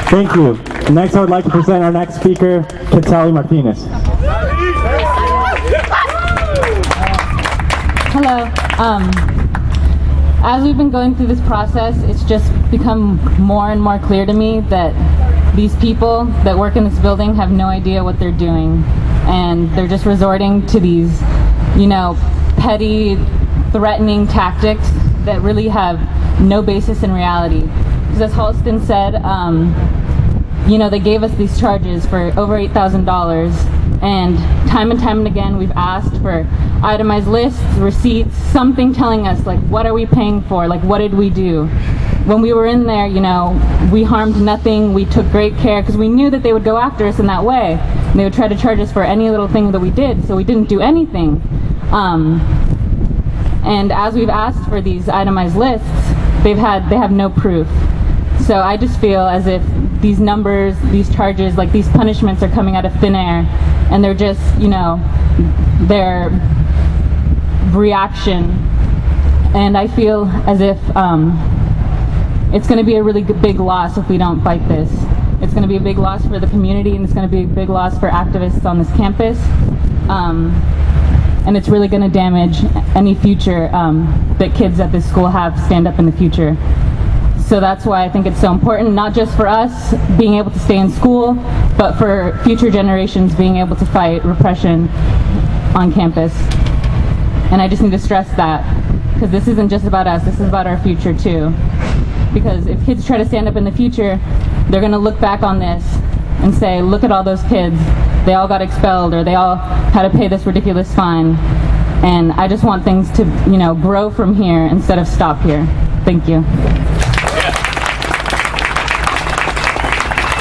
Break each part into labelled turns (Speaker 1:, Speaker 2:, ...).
Speaker 1: Thank you. Next, I would like to present our next speaker, Kitali Martinez.
Speaker 2: Hello. As we've been going through this process, it's just become more and more clear to me that these people that work in this building have no idea what they're doing, and they're just resorting to these, petty, threatening tactics that really have no basis in reality. Because as Halston said, they gave us these charges for over $8,000, and time and again we've asked for itemized lists, receipts, something telling us, like, what are we paying for, like, what did we do? When we were in there, we harmed nothing. We took great care because we knew that they would go after us in that way. And they would try to charge us for any little thing that we did, so we didn't do anything. And as we've asked for these itemized lists, they have no proof. So I just feel as if these numbers, these charges, like these punishments are coming out of thin air, and they're just, their reaction. And I feel as if it's going to be a really big loss if we don't fight this. It's going to be a big loss for the community, and it's going to be a big loss for activists on this campus. And it's really going to damage any future that kids at this school have stand up in the future. So that's why I think it's so important, not just for us being able to stay in school, but for future generations being able to fight repression on campus. And I just need to stress that, because this isn't just about us, this is about our future too. Because if kids try to stand up in the future, they're going to look back on this and say, look at all those kids, they all got expelled, or they all had to pay this ridiculous fine. And I just want things to, grow from here instead of stop here. Thank you.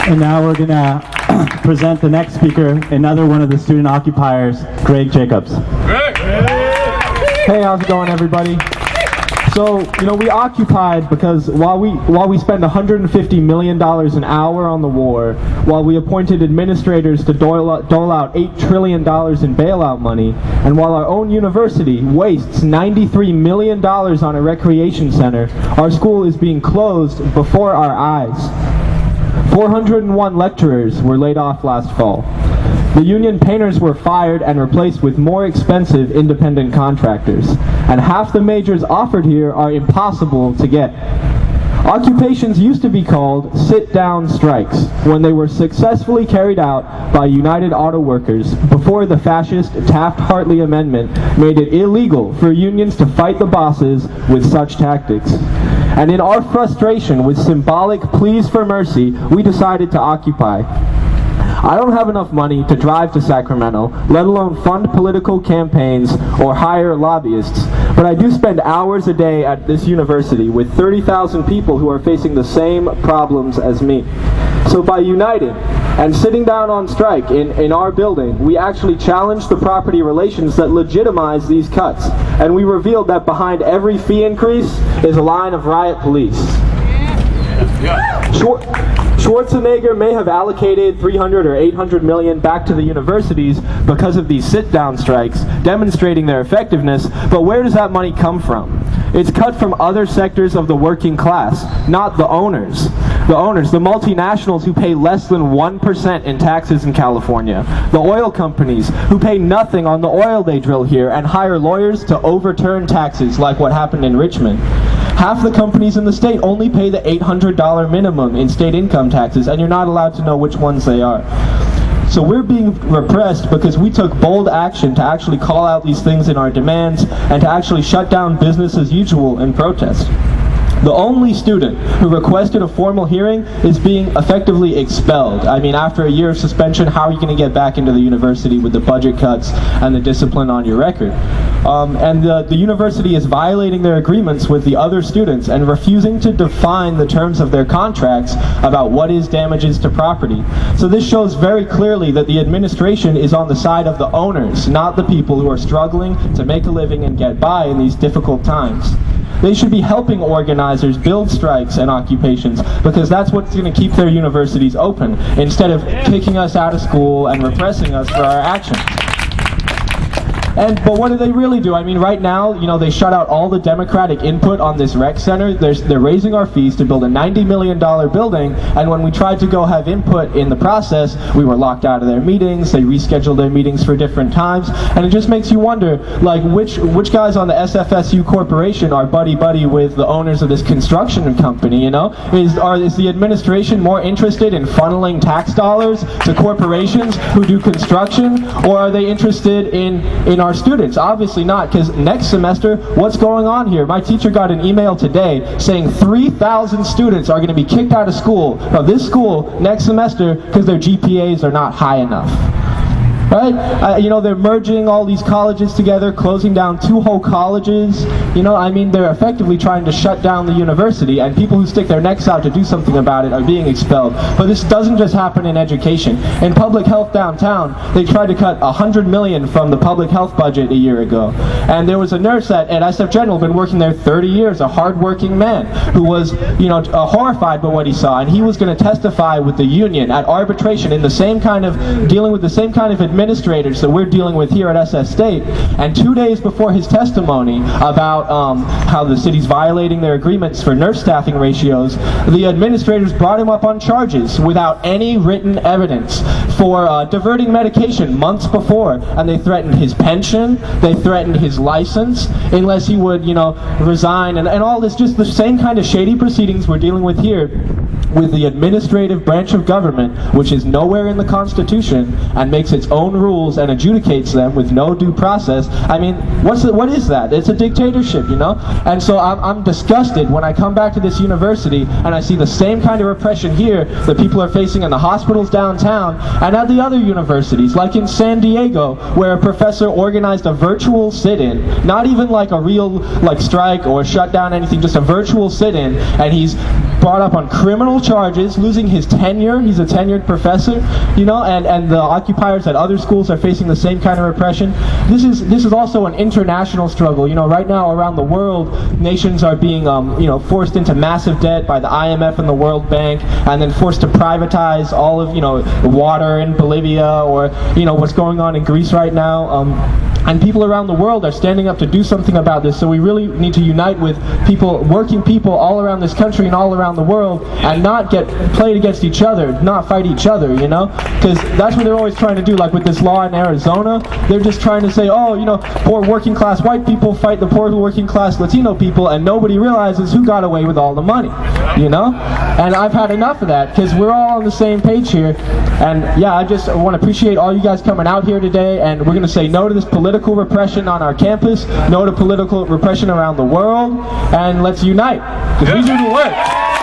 Speaker 1: And now we're going to present the next speaker, another one of the student occupiers, Greg Jacobs.
Speaker 3: Hey, how's it going, everybody? So, we occupied because while we spend $150 million an hour on the war, while we appointed administrators to dole out $8 trillion in bailout money, and while our own university wastes $93 million on a recreation center, our school is being closed before our eyes. 401 lecturers were laid off last fall. The union painters were fired and replaced with more expensive independent contractors. And half the majors offered here are impossible to get. Occupations used to be called sit-down strikes when they were successfully carried out by United Auto Workers before the fascist Taft-Hartley Amendment made it illegal for unions to fight the bosses with such tactics. And in our frustration with symbolic pleas for mercy, we decided to occupy. I don't have enough money to drive to Sacramento, let alone fund political campaigns or hire lobbyists, but I do spend hours a day at this university with 30,000 people who are facing the same problems as me. So by uniting and sitting down on strike in our building, we actually challenged the property relations that legitimize these cuts, and we revealed that behind every fee increase is a line of riot police. Schwarzenegger may have allocated 300 or 800 million back to the universities because of these sit-down strikes, demonstrating their effectiveness, but where does that money come from? It's cut from other sectors of the working class, not the owners. The multinationals who pay less than 1% in taxes in California. The oil companies who pay nothing on the oil they drill here and hire lawyers to overturn taxes like what happened in Richmond. Half the companies in the state only pay the $800 minimum in state income taxes, and you're not allowed to know which ones they are. So we're being repressed because we took bold action to actually call out these things in our demands and to actually shut down business as usual in protest. The only student who requested a formal hearing is being effectively expelled. I mean, after a year of suspension, how are you going to get back into the university with the budget cuts and the discipline on your record? And the university is violating their agreements with the other students and refusing to define the terms of their contracts about what is damages to property. So this shows very clearly that the administration is on the side of the owners, not the people who are struggling to make a living and get by in these difficult times. They should be helping organizers build strikes and occupations, because that's what's going to keep their universities open, instead of kicking us out of school and repressing us for our actions. But what do they really do? I mean, right now, you know, they shut out all the Democratic input on this rec center. They're raising our fees to build a $90 million building, and when we tried to go have input in the process, we were locked out of their meetings. They rescheduled their meetings for different times, and it just makes you wonder, like, which guys on the SFSU Corporation are buddy-buddy with the owners of this construction company, you know? Is the administration more interested in funneling tax dollars to corporations who do construction, or are they interested in our students? Obviously not, because next semester, what's going on here? My teacher got an email today saying 3,000 students are going to be kicked out of school, of this school, next semester because their GPAs are not high enough. Right? You know, they're merging all these colleges together, closing down 2 whole colleges. You know, I mean, they're effectively trying to shut down the university, and people who stick their necks out to do something about it are being expelled. But this doesn't just happen in education. In public health downtown, they tried to cut $100 million from the public health budget a year ago. And there was a nurse at SF General, been working there 30 years, a hard-working man, who was, you know, horrified by what he saw, and he was going to testify with the union at arbitration in the same kind of, dealing with the same kind of administrators that we're dealing with here at SF State. And 2 days before his testimony about how the city's violating their agreements for nurse staffing ratios, the administrators brought him up on charges without any written evidence for diverting medication months before, and they threatened his pension, they threatened his license unless he would, you know, resign, and all this, just the same kind of shady proceedings we're dealing with here with the administrative branch of government, which is nowhere in the Constitution and makes its own rules and adjudicates them with no due process. I mean, what is that? It's a dictatorship, you know? And so I'm disgusted when I come back to this university and I see the same kind of repression here that people are facing in the hospitals downtown and at the other universities, like in San Diego, where a professor organized a virtual sit-in, not even like a real like strike or shut down anything, just a virtual sit-in, and he's brought up on criminal charges, losing his tenure. He's a tenured professor, you know, and the occupiers at other schools are facing the same kind of repression. This is also an international struggle. You know, right now around the world, nations are being, you know, forced into massive debt by the IMF and the World Bank, and then forced to privatize all of, you know, water in Bolivia, or, you know, what's going on in Greece right now. And people around the world are standing up to do something about this, so we really need to unite with people, working people all around this country and all around the world, and not get played against each other, not fight each other, you know? Because that's what they're always trying to do, like with this law in Arizona. They're just trying to say, oh, you know, poor working class white people fight the poor working class Latino people, and nobody realizes who got away with all the money, you know? And I've had enough of that, because we're all on the same page here. And yeah, I just want to appreciate all you guys coming out here today, and we're going to say no to this political repression on our campus, no to political repression around the world, and let's unite, because we do the work.